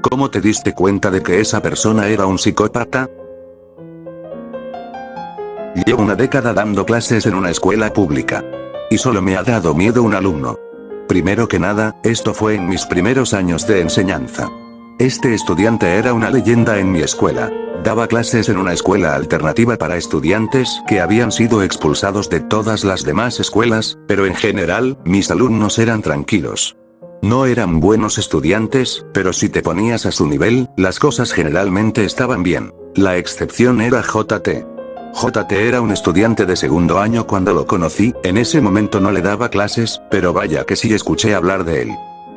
¿Cómo te diste cuenta de que esa persona era un psicópata? Llevo una década dando clases en una escuela pública. Y solo me ha dado miedo un alumno. Primero que nada, esto fue en mis primeros años de enseñanza. Este estudiante era una leyenda en mi escuela. Daba clases en una escuela alternativa para estudiantes que habían sido expulsados de todas las demás escuelas, pero en general, mis alumnos eran tranquilos. No eran buenos estudiantes, pero si te ponías a su nivel, las cosas generalmente estaban bien. La excepción era JT. JT era un estudiante de segundo año cuando lo conocí, en ese momento no le daba clases, pero vaya que sí escuché hablar de él.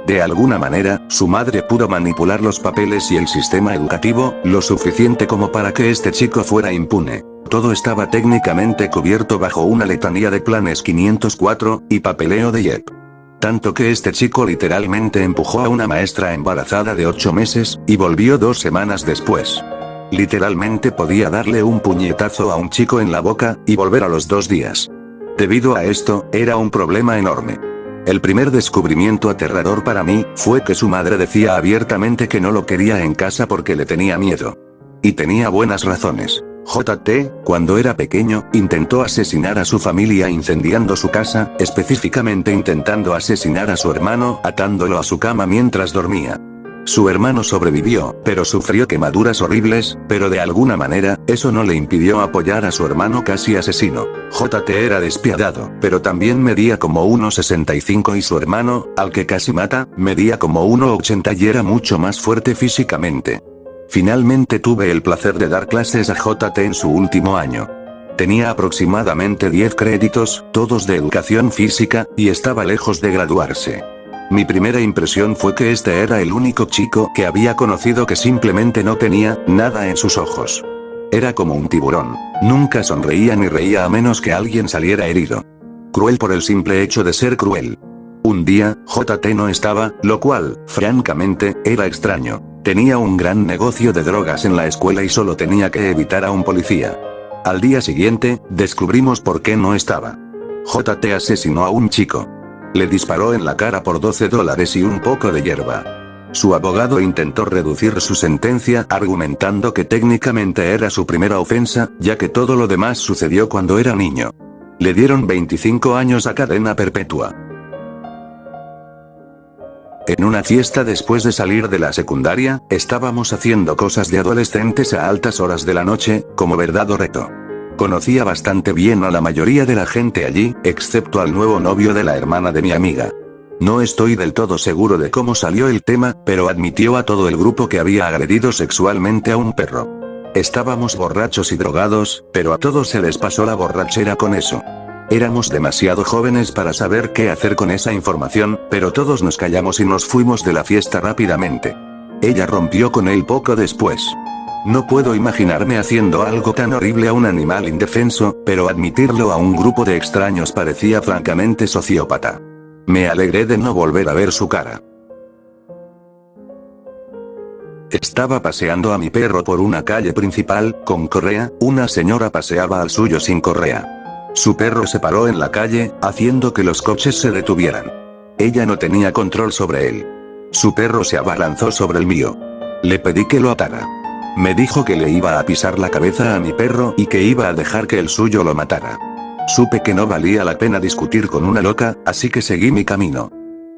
De alguna manera, su madre pudo manipular los papeles y el sistema educativo, lo suficiente como para que este chico fuera impune. Todo estaba técnicamente cubierto bajo una letanía de planes 504, y papeleo de JEP. Tanto que este chico literalmente empujó a una maestra embarazada de 8 meses, y volvió 2 semanas después. Literalmente podía darle un puñetazo a un chico en la boca, y volver a los 2 días. Debido a esto, era un problema enorme. El primer descubrimiento aterrador para mí, fue que su madre decía abiertamente que no lo quería en casa porque le tenía miedo. Y tenía buenas razones. JT, cuando era pequeño, intentó asesinar a su familia incendiando su casa, específicamente intentando asesinar a su hermano, atándolo a su cama mientras dormía. Su hermano sobrevivió, pero sufrió quemaduras horribles, pero de alguna manera, eso no le impidió apoyar a su hermano casi asesino. JT era despiadado, pero también medía como 1,65 y su hermano, al que casi mata, medía como 1,80 y era mucho más fuerte físicamente. Finalmente tuve el placer de dar clases a JT en su último año. Tenía aproximadamente 10 créditos, todos de educación física, y estaba lejos de graduarse. Mi primera impresión fue que este era el único chico que había conocido que simplemente no tenía nada en sus ojos. Era como un tiburón. Nunca sonreía ni reía a menos que alguien saliera herido. Cruel por el simple hecho de ser cruel. Un día, JT no estaba, lo cual, francamente, era extraño. Tenía un gran negocio de drogas en la escuela y solo tenía que evitar a un policía. Al día siguiente, descubrimos por qué no estaba. JT asesinó a un chico. Le disparó en la cara por $12 y un poco de hierba. Su abogado intentó reducir su sentencia argumentando que técnicamente era su primera ofensa, ya que todo lo demás sucedió cuando era niño. Le dieron 25 años a cadena perpetua. En una fiesta después de salir de la secundaria, estábamos haciendo cosas de adolescentes a altas horas de la noche, como verdad o reto. Conocía bastante bien a la mayoría de la gente allí, excepto al nuevo novio de la hermana de mi amiga. No estoy del todo seguro de cómo salió el tema, pero admitió a todo el grupo que había agredido sexualmente a un perro. Estábamos borrachos y drogados, pero a todos se les pasó la borrachera con eso. Éramos demasiado jóvenes para saber qué hacer con esa información, pero todos nos callamos y nos fuimos de la fiesta rápidamente. Ella rompió con él poco después. No puedo imaginarme haciendo algo tan horrible a un animal indefenso, pero admitirlo a un grupo de extraños parecía francamente sociópata. Me alegré de no volver a ver su cara. Estaba paseando a mi perro por una calle principal, con correa, una señora paseaba al suyo sin correa. Su perro se paró en la calle, haciendo que los coches se detuvieran. Ella no tenía control sobre él. Su perro se abalanzó sobre el mío. Le pedí que lo atara. Me dijo que le iba a pisar la cabeza a mi perro y que iba a dejar que el suyo lo matara. Supe que no valía la pena discutir con una loca, así que seguí mi camino.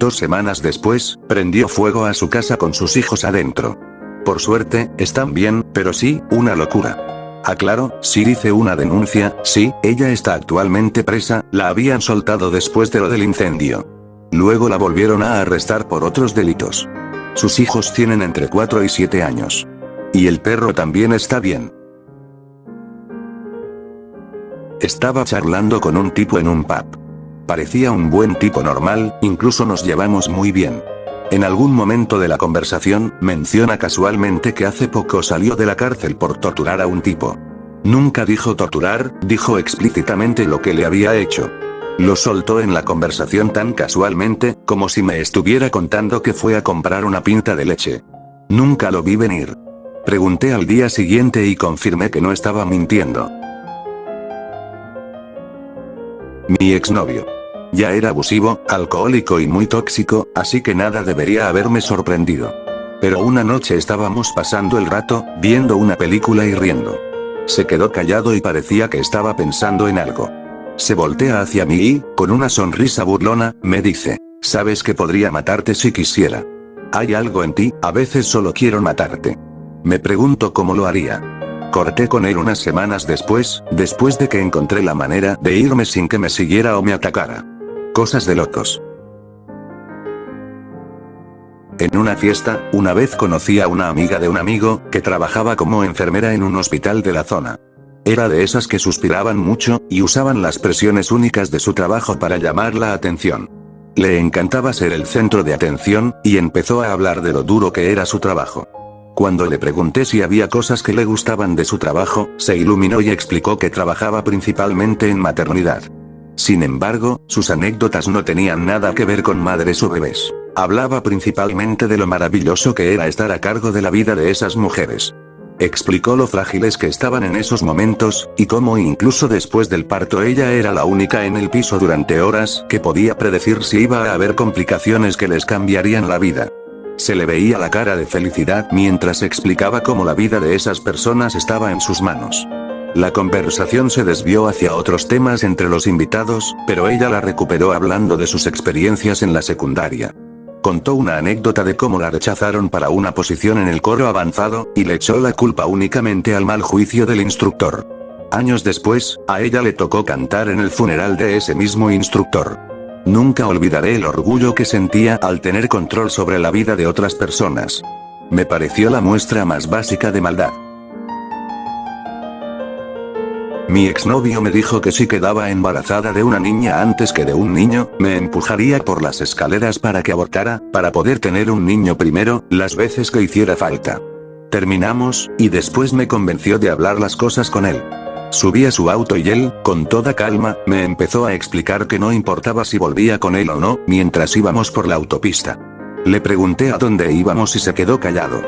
2 semanas después, prendió fuego a su casa con sus hijos adentro. Por suerte, están bien, pero sí, una locura. Aclaro, sí hice una denuncia, sí, ella está actualmente presa, la habían soltado después de lo del incendio. Luego la volvieron a arrestar por otros delitos. Sus hijos tienen entre 4 y 7 años. Y el perro también está bien. Estaba charlando con un tipo en un pub. Parecía un buen tipo normal, incluso nos llevamos muy bien. En algún momento de la conversación, menciona casualmente que hace poco salió de la cárcel por torturar a un tipo. Nunca dijo torturar, dijo explícitamente lo que le había hecho. Lo soltó en la conversación tan casualmente, como si me estuviera contando que fue a comprar una pinta de leche. Nunca lo vi venir. Pregunté al día siguiente y confirmé que no estaba mintiendo. Mi exnovio. Ya era abusivo, alcohólico y muy tóxico, así que nada debería haberme sorprendido. Pero una noche estábamos pasando el rato, viendo una película y riendo. Se quedó callado y parecía que estaba pensando en algo. Se voltea hacia mí y, con una sonrisa burlona, me dice: sabes que podría matarte si quisiera. Hay algo en ti, a veces solo quiero matarte. Me pregunto cómo lo haría. Corté con él unas semanas después de que encontré la manera de irme sin que me siguiera o me atacara. Cosas de locos. En una fiesta, una vez conocí a una amiga de un amigo, que trabajaba como enfermera en un hospital de la zona. Era de esas que suspiraban mucho, y usaban las presiones únicas de su trabajo para llamar la atención. Le encantaba ser el centro de atención, y empezó a hablar de lo duro que era su trabajo. Cuando le pregunté si había cosas que le gustaban de su trabajo, se iluminó y explicó que trabajaba principalmente en maternidad. Sin embargo, sus anécdotas no tenían nada que ver con madres o bebés. Hablaba principalmente de lo maravilloso que era estar a cargo de la vida de esas mujeres. Explicó lo frágiles que estaban en esos momentos, y cómo incluso después del parto ella era la única en el piso durante horas que podía predecir si iba a haber complicaciones que les cambiarían la vida. Se le veía la cara de felicidad mientras explicaba cómo la vida de esas personas estaba en sus manos. La conversación se desvió hacia otros temas entre los invitados, pero ella la recuperó hablando de sus experiencias en la secundaria. Contó una anécdota de cómo la rechazaron para una posición en el coro avanzado, y le echó la culpa únicamente al mal juicio del instructor. Años después, a ella le tocó cantar en el funeral de ese mismo instructor. Nunca olvidaré el orgullo que sentía al tener control sobre la vida de otras personas. Me pareció la muestra más básica de maldad. Mi exnovio me dijo que si quedaba embarazada de una niña antes que de un niño, me empujaría por las escaleras para que abortara, para poder tener un niño primero, las veces que hiciera falta. Terminamos, y después me convenció de hablar las cosas con él. Subí a su auto y él, con toda calma, me empezó a explicar que no importaba si volvía con él o no, mientras íbamos por la autopista. Le pregunté a dónde íbamos y se quedó callado.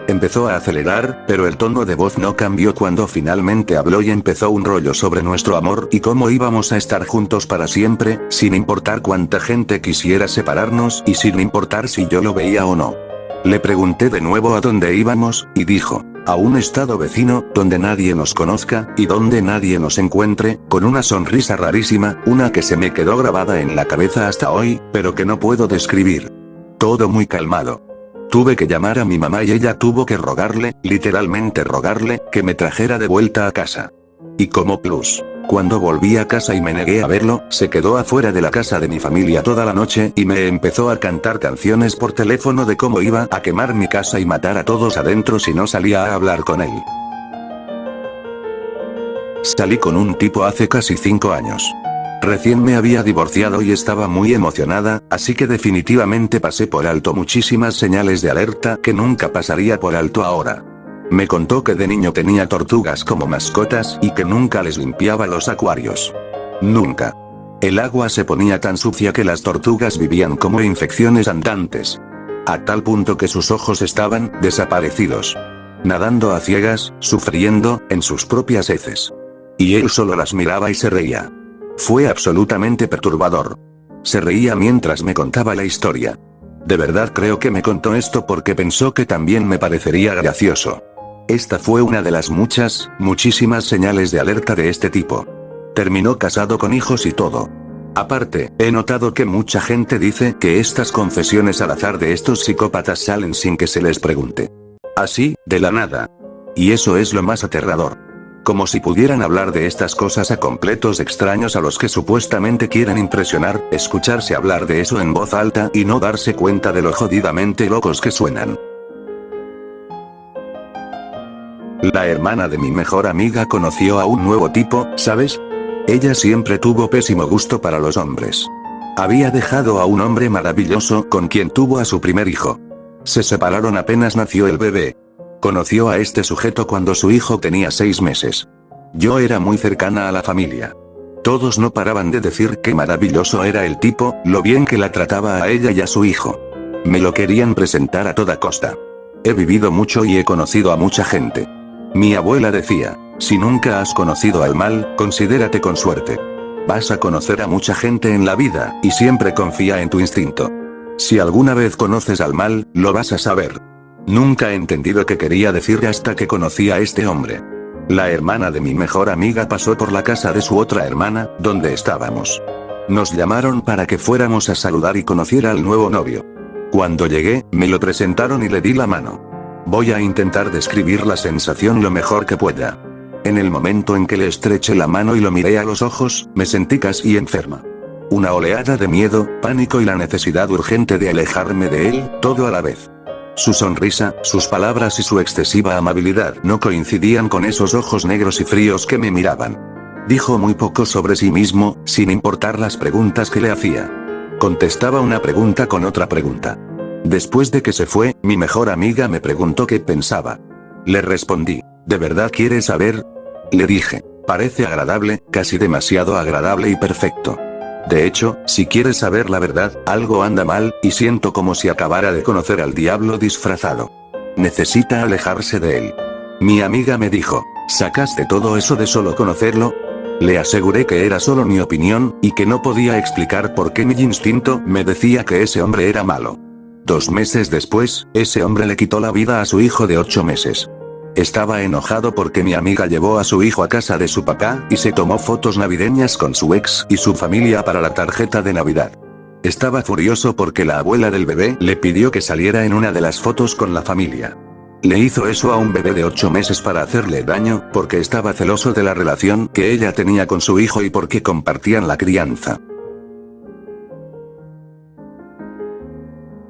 Empezó a acelerar, pero el tono de voz no cambió cuando finalmente habló y empezó un rollo sobre nuestro amor y cómo íbamos a estar juntos para siempre, sin importar cuánta gente quisiera separarnos y sin importar si yo lo veía o no. Le pregunté de nuevo a dónde íbamos, y dijo: a un estado vecino, donde nadie nos conozca, y donde nadie nos encuentre, con una sonrisa rarísima, una que se me quedó grabada en la cabeza hasta hoy, pero que no puedo describir. Todo muy calmado. Tuve que llamar a mi mamá y ella tuvo que rogarle, literalmente rogarle, que me trajera de vuelta a casa. Y como plus, cuando volví a casa y me negué a verlo, se quedó afuera de la casa de mi familia toda la noche y me empezó a cantar canciones por teléfono de cómo iba a quemar mi casa y matar a todos adentro si no salía a hablar con él. Salí con un tipo hace casi 5 años. Recién me había divorciado y estaba muy emocionada, así que definitivamente pasé por alto muchísimas señales de alerta que nunca pasaría por alto ahora. Me contó que de niño tenía tortugas como mascotas y que nunca les limpiaba los acuarios. Nunca. El agua se ponía tan sucia que las tortugas vivían como infecciones andantes. A tal punto que sus ojos estaban desaparecidos. Nadando a ciegas, sufriendo, en sus propias heces. Y él solo las miraba y se reía. Fue absolutamente perturbador. Se reía mientras me contaba la historia. De verdad creo que me contó esto porque pensó que también me parecería gracioso. Esta fue una de las muchísimas señales de alerta de este tipo. Terminó casado con hijos y todo. Aparte, he notado que mucha gente dice que estas confesiones al azar de estos psicópatas salen sin que se les pregunte. Así, de la nada. Y eso es lo más aterrador. Como si pudieran hablar de estas cosas a completos extraños a los que supuestamente quieren impresionar, escucharse hablar de eso en voz alta y no darse cuenta de lo jodidamente locos que suenan. La hermana de mi mejor amiga conoció a un nuevo tipo, ¿sabes? Ella siempre tuvo pésimo gusto para los hombres. Había dejado a un hombre maravilloso con quien tuvo a su primer hijo. Se separaron apenas nació el bebé. Conoció a este sujeto cuando su hijo tenía 6 meses. Yo era muy cercana a la familia. Todos no paraban de decir qué maravilloso era el tipo, lo bien que la trataba a ella y a su hijo. Me lo querían presentar a toda costa. He vivido mucho y he conocido a mucha gente. Mi abuela decía, si nunca has conocido al mal, considérate con suerte. Vas a conocer a mucha gente en la vida, y siempre confía en tu instinto. Si alguna vez conoces al mal, lo vas a saber. Nunca he entendido qué quería decir hasta que conocí a este hombre. La hermana de mi mejor amiga pasó por la casa de su otra hermana, donde estábamos. Nos llamaron para que fuéramos a saludar y conociera al nuevo novio. Cuando llegué, me lo presentaron y le di la mano. Voy a intentar describir la sensación lo mejor que pueda. En el momento en que le estreché la mano y lo miré a los ojos, me sentí casi enferma. Una oleada de miedo, pánico y la necesidad urgente de alejarme de él, todo a la vez. Su sonrisa, sus palabras y su excesiva amabilidad no coincidían con esos ojos negros y fríos que me miraban. Dijo muy poco sobre sí mismo, sin importar las preguntas que le hacía. Contestaba una pregunta con otra pregunta. Después de que se fue, mi mejor amiga me preguntó qué pensaba. Le respondí, ¿de verdad quieres saber? Le dije, parece agradable, casi demasiado agradable y perfecto. De hecho, si quieres saber la verdad, algo anda mal, y siento como si acabara de conocer al diablo disfrazado. Necesita alejarse de él. Mi amiga me dijo, ¿sacaste todo eso de solo conocerlo? Le aseguré que era solo mi opinión, y que no podía explicar por qué mi instinto me decía que ese hombre era malo. 2 meses después, ese hombre le quitó la vida a su hijo de 8 meses. Estaba enojado porque mi amiga llevó a su hijo a casa de su papá, y se tomó fotos navideñas con su ex y su familia para la tarjeta de Navidad. Estaba furioso porque la abuela del bebé le pidió que saliera en una de las fotos con la familia. Le hizo eso a un bebé de 8 meses para hacerle daño, porque estaba celoso de la relación que ella tenía con su hijo y porque compartían la crianza.